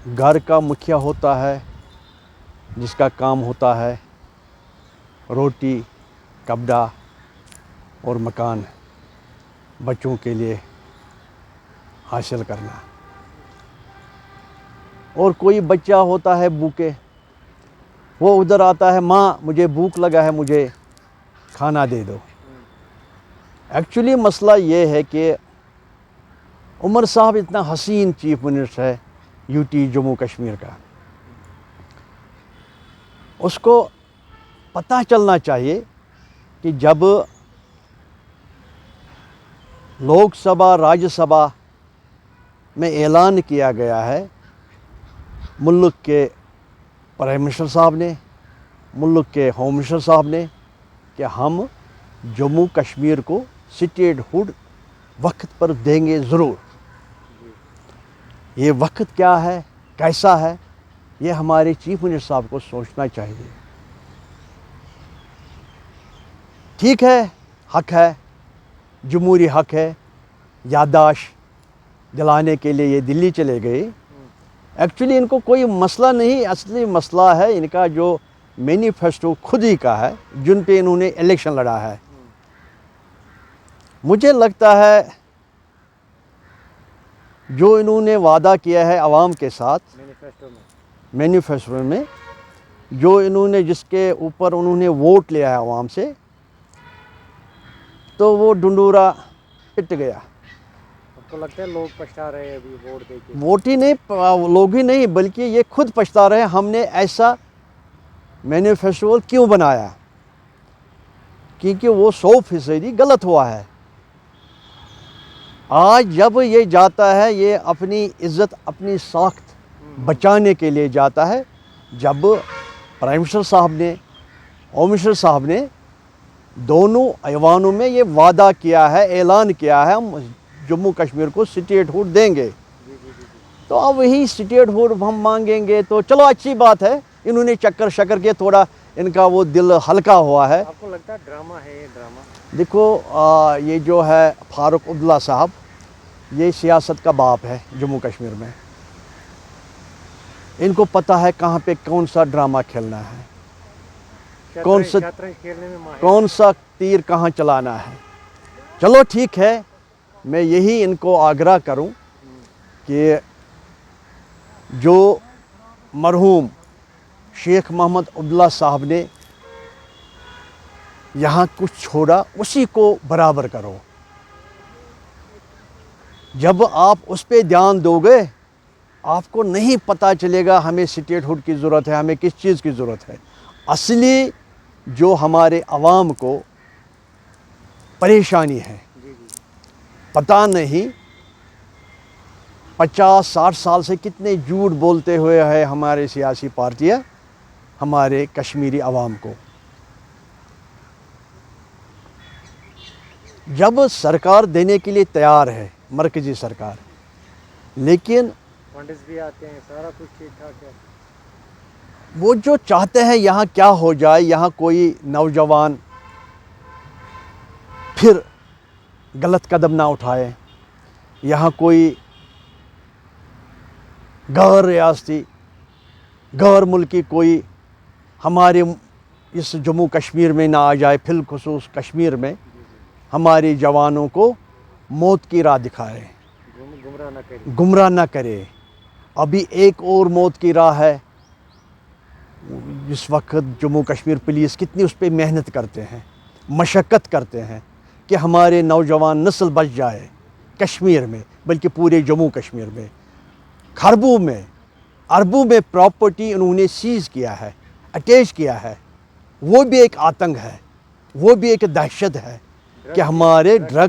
گھر کا مکھیا ہوتا ہے جس کا کام ہوتا ہے روٹی کپڑا اور مکان بچوں کے لیے حاصل کرنا، اور کوئی بچہ ہوتا ہے بھوکے، وہ ادھر آتا ہے ماں مجھے بھوک لگا ہے مجھے کھانا دے دو۔ ایکچولی مسئلہ یہ ہے کہ عمر صاحب اتنا حسین چیف منسٹر ہے یو ٹی جموں کشمیر کا، اس کو پتہ چلنا چاہیے کہ جب لوک سبھا راجیہ سبھا میں اعلان کیا گیا ہے ملک کے پرائم منسٹر صاحب نے، ملک کے ہوم منسٹر صاحب نے، کہ ہم جموں کشمیر کو اسٹیٹ ہوڈ وقت پر دیں گے ضرور۔ یہ وقت کیا ہے، کیسا ہے، یہ ہمارے چیف منسٹر صاحب کو سوچنا چاہیے۔ ٹھیک ہے، حق ہے، جمہوری حق ہے، یادداشت دلانے کے لیے یہ دلی چلے گئے۔ ایکچولی ان کو کوئی مسئلہ نہیں، اصلی مسئلہ ہے ان کا جو مینیفیسٹو خود ہی کا ہے جن پہ انہوں نے الیکشن لڑا ہے۔ مجھے لگتا ہے جو انہوں نے وعدہ کیا ہے عوام کے ساتھ مینیفیسٹو میں، جو انہوں نے جس کے اوپر انہوں نے ووٹ لیا ہے عوام سے، تو وہ ڈنڈورا پٹ گیا۔ آپ کو لگتا ہے لوگ پچھتا رہے ہیں ابھی ووٹ دے کے؟ ووٹ ہی نہیں، لوگ ہی نہیں بلکہ یہ خود پچھتا رہے ہم نے ایسا مینیفیسٹو کیوں بنایا، کیونکہ وہ 100% غلط ہوا ہے۔ آج جب یہ جاتا ہے یہ اپنی عزت اپنی ساکھ بچانے کے لیے جاتا ہے، جب پرائم منسٹر صاحب نے ہوم منسٹر صاحب نے دونوں ایوانوں میں یہ وعدہ کیا ہے، اعلان کیا ہے ہم جموں کشمیر کو اسٹیٹ ہوڈ دیں گے، تو اب وہی اسٹیٹ ہوڈ ہم مانگیں گے تو چلو اچھی بات ہے، انہوں نے چکر شکر کے تھوڑا ان کا وہ دل ہلکا ہوا ہے۔ آپ کو لگتا ہے ڈرامہ ہے یہ ڈرامہ؟ دیکھو یہ جو ہے فاروق عبداللہ صاحب، یہ سیاست کا باپ ہے جموں کشمیر میں، ان کو پتہ ہے کہاں پہ کون سا ڈرامہ کھیلنا ہے، شطرنج کھیلنے میں ماہر، کون سا تیر کہاں چلانا ہے۔ چلو ٹھیک ہے، میں یہی ان کو آگرہ کروں کہ جو مرحوم شیخ محمد عبداللہ صاحب نے یہاں کچھ چھوڑا اسی کو برابر کرو۔ جب آپ اس پہ دھیان دو گے آپ کو نہیں پتہ چلے گا ہمیں اسٹیٹ ہوڈ کی ضرورت ہے، ہمیں کس چیز کی ضرورت ہے۔ اصلی جو ہمارے عوام کو پریشانی ہے، پتہ نہیں 50-60 سال سے کتنے جھوٹ بولتے ہوئے ہے ہمارے سیاسی پارٹیاں ہمارے کشمیری عوام کو۔ جب سرکار دینے کے لیے تیار ہے مرکزی سرکار، لیکن فنڈز بھی آتے ہیں، سارا کچھ ٹھیک ٹھاک ہے، وہ جو چاہتے ہیں یہاں کیا ہو جائے، یہاں کوئی نوجوان پھر غلط قدم نہ اٹھائے، یہاں کوئی غیر ریاستی غیر ملکی کوئی ہمارے اس جموں کشمیر میں نہ آ جائے، بالخصوص کشمیر میں ہمارے جوانوں کو موت کی راہ دکھائے، گمراہ نہ کرے۔ ابھی ایک اور موت کی راہ ہے، اس وقت جموں کشمیر پولیس کتنی اس پہ محنت کرتے ہیں، مشقت کرتے ہیں کہ ہمارے نوجوان نسل بچ جائے کشمیر میں، بلکہ پورے جموں کشمیر میں۔ خربوں میں اربوں میں پراپرٹی انہوں نے سیز کیا ہے، اٹیچ کیا ہے، وہ بھی ایک آتنک ہے، وہ بھی ایک دہشت ہے کہ ہمارے ڈرگ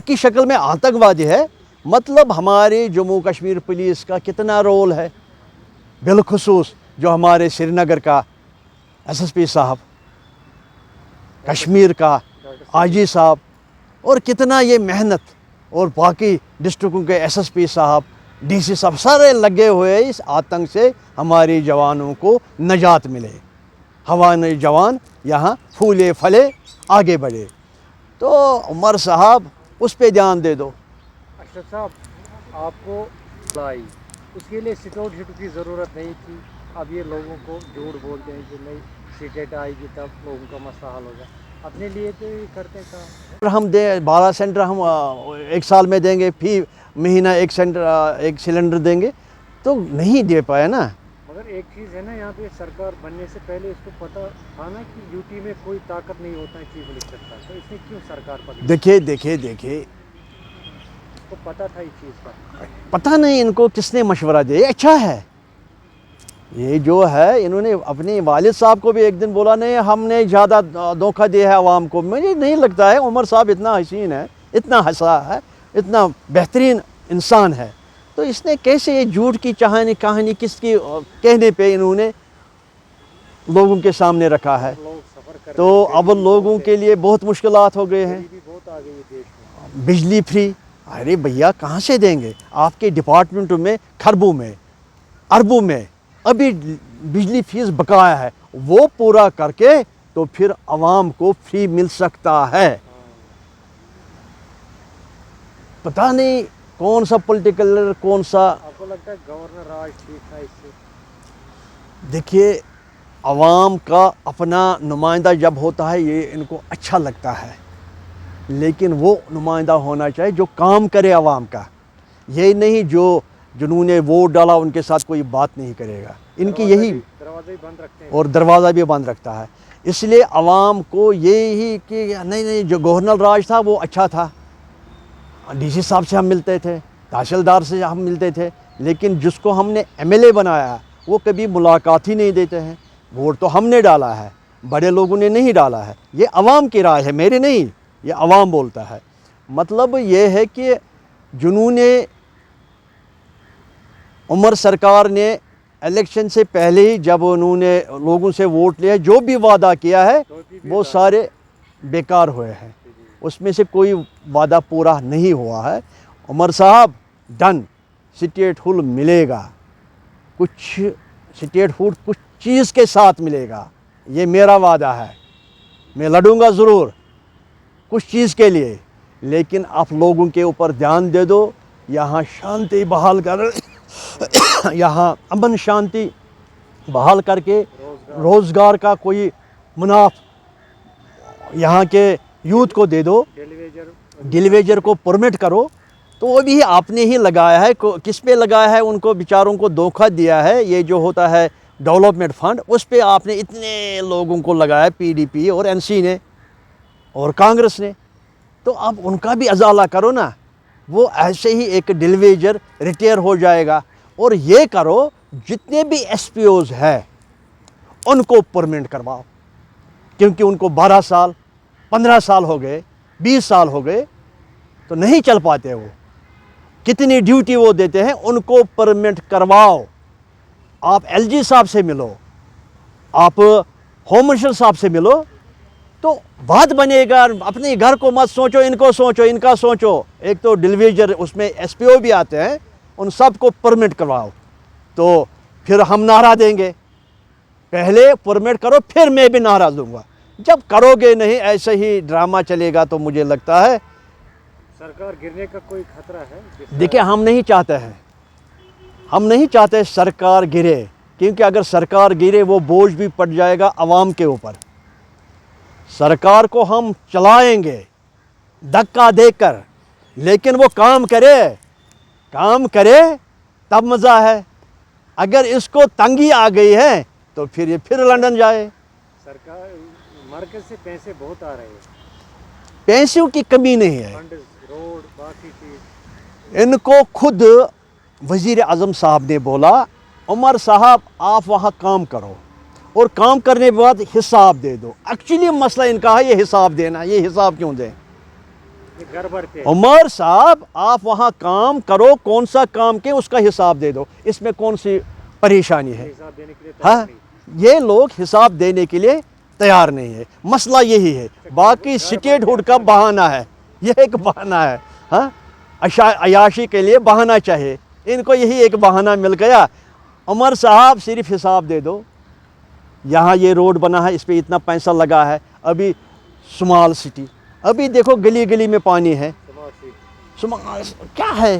کی شکل میں آتنکوادی ہے۔ مطلب ہمارے جموں کشمیر پولیس کا کتنا رول ہے، بالخصوص جو ہمارے سری نگر کا SSP صاحب، کشمیر کا IG صاحب، اور کتنا یہ محنت، اور باقی ڈسٹرکوں کے SSP صاحب DC صاحب سارے لگے ہوئے اس آتنک سے ہمارے جوانوں کو نجات ملے، ہمارے جوان یہاں پھولے پھلے آگے بڑھے۔ تو عمر صاحب اس پہ دھیان دے دو۔ اشرف صاحب، آپ کو لائی اس کے لیے سٹوٹ ہٹ کی ضرورت نہیں تھی. اب یہ لوگوں کو جھوٹ بولتے ہیں کہ نہیں سیٹیٹ آئے گی تب لوگوں کا مسئلہ حل ہوگا. اپنے لیے تو یہ کرتے کام. ہم دیں 12 سلنڈر ہم ایک سال میں دیں گے، فی مہینہ ایک سلنڈر دیں گے، تو نہیں دے پائے نا. مگر ایک چیز ہے نا، یہاں پہ سرکار بننے سے پہلے اس کو پتہ تھا نا کہ یو پی میں کوئی طاقت نہیں ہوتا ہے چیف منسٹر کا، تو اس نے کیوں سرکار پر دیکھیے اس کو پتہ تھا اس چیز کا. پتہ نہیں ان کو کس نے مشورہ دیا. یہ اچھا ہے، یہ جو ہے انہوں نے اپنے والد صاحب کو بھی ایک دن بولا نہیں ہم نے زیادہ دھوکہ دیا ہے عوام کو. مجھے نہیں لگتا ہے عمر صاحب اتنا حسین ہے، اتنا ہنسا ہے، اتنا بہترین انسان ہے، تو اس نے کیسے یہ جھوٹ کی کہانی کس کی کہنے پہ انہوں نے لوگوں کے سامنے رکھا ہے. لوگ سفر کر تو اب لوگوں کے لیے بہت مشکلات ہو گئے ہیں. غریبی بہت آ گئی ہے دیش میں. بجلی فری، ارے بھیا کہاں سے دیں گے؟ آپ کے ڈپارٹمنٹ میں کھربوں میں اربوں میں ابھی بجلی فیس بقایا ہے، وہ پورا کر کے تو پھر عوام کو فری مل سکتا ہے. پتہ نہیں کون سا پولیٹیکل کون سا. آپ کو لگتا ہے گورنر راج ٹھیک تھا اس سے؟ دیکھیے عوام کا اپنا نمائندہ جب ہوتا ہے یہ ان کو اچھا لگتا ہے، لیکن وہ نمائندہ ہونا چاہیے جو کام کرے عوام کا. یہ نہیں جنہوں نے ووٹ ڈالا ان کے ساتھ کوئی بات نہیں کرے گا. ان کی یہی دروازے بند رکھتے ہیں اور دروازہ بھی بند رکھتا ہے. اس لیے عوام کو یہی کہ نہیں جو گورنر راج تھا وہ اچھا تھا. ڈی سی صاحب سے ہم ملتے تھے، تحصیلدار سے ہم ملتے تھے، لیکن جس کو ہم نے ایم ایل اے بنایا وہ کبھی ملاقات ہی نہیں دیتے ہیں. ووٹ تو ہم نے ڈالا ہے، بڑے لوگوں نے نہیں ڈالا ہے. یہ عوام کی رائے ہے، میرے نہیں، یہ عوام بولتا ہے. مطلب یہ ہے کہ جنہوں نے عمر سرکار نے الیکشن سے پہلے ہی جب انہوں نے لوگوں سے ووٹ لیا، جو بھی وعدہ کیا ہے وہ سارے بیکار ہوئے ہیں. اس میں سے کوئی وعدہ پورا نہیں ہوا ہے. عمر صاحب ڈن، سٹیٹ ہوڈ ملے گا، کچھ سٹیٹ ہوڈ کچھ چیز کے ساتھ ملے گا، یہ میرا وعدہ ہے. میں لڑوں گا ضرور کچھ چیز کے لیے، لیکن آپ لوگوں کے اوپر دھیان دے دو. یہاں شانتی بحال کر یہاں امن شانتی بحال کر کے روزگار کا کوئی منافع یہاں کے یوتھ کو دے دو. ڈیلیویجر کو پرمٹ کرو. تو وہ بھی آپ نے ہی لگایا ہے، کس پہ لگایا ہے؟ ان کو بیچاروں کو دھوکہ دیا ہے. یہ جو ہوتا ہے ڈیولپمنٹ فنڈ، اس پہ آپ نے اتنے لوگوں کو لگایا، پی ڈی پی اور این سی نے اور کانگریس نے. تو اب ان کا بھی ازالہ کرو نا. وہ ایسے ہی ایک ڈیلیویجر ریٹائر ہو جائے گا. اور یہ کرو جتنے بھی ایس پی اوز ہے ان کو پرمنٹ کرواؤ، کیونکہ ان کو 12 سال 15 سال ہو گئے، 20 سال ہو گئے تو نہیں چل پاتے. وہ کتنی ڈیوٹی وہ دیتے ہیں، ان کو پرمنٹ کرواؤ. آپ ایل جی صاحب سے ملو، آپ ہوم منسٹر صاحب سے ملو، تو بات بنے گا. اپنے گھر کو مت سوچو، ان کو سوچو، ان کا سوچو. ایک تو ڈیلیویجر اس میں ایس پی او بھی آتے ہیں، ان سب کو پرمٹ کرواؤ. تو پھر ہم نعرہ دیں گے، پہلے پرمٹ کرو پھر میں بھی نعرہ دوں گا. جب کرو گے نہیں، ایسے ہی ڈرامہ چلے گا، تو مجھے لگتا ہے سرکار گرنے کا کوئی خطرہ ہے؟ دیکھیں ہم نہیں چاہتے سرکار گرے، کیونکہ اگر سرکار گرے وہ بوجھ بھی پڑ جائے گا عوام کے اوپر. سرکار کو ہم چلائیں گے دھکا دے کر، لیکن وہ کام کرے تب مزہ ہے. اگر اس کو تنگی آ گئی ہے تو پھر یہ پھر لندن جائے. سرکار مرکز سے پیسے بہت آ رہے ہیں، پیسوں کی کمی نہیں ہے. فنڈز، روڈ، باقی چیز. ان کو خود وزیر اعظم صاحب نے بولا عمر صاحب آپ وہاں کام کرو اور کام کرنے کے بعد حساب دے دو. ایکچولی مسئلہ ان کا ہے یہ حساب دینا. یہ حساب کیوں دیں؟ گھر بھرتے عمر صاحب آپ وہاں کام کرو، کون سا کام کے اس کا حساب دے دو. اس میں کون سی پریشانی ہے؟ حساب دینے کے لیے ہاں، یہ لوگ حساب دینے کے لیے تیار نہیں ہے. مسئلہ یہی ہے. باقی سٹیٹ ہوڈ کا بہانہ ہے، یہ ایک بہانہ ہے. ہاں، عیاشی کے لیے بہانہ چاہیے. ان کو یہی ایک بہانہ مل گیا. عمر صاحب صرف حساب دے دو. یہاں یہ روڈ بنا ہے، اس پہ اتنا پیسہ لگا ہے. ابھی سمال سٹی، ابھی دیکھو گلی گلی میں پانی ہے. کیا ہے؟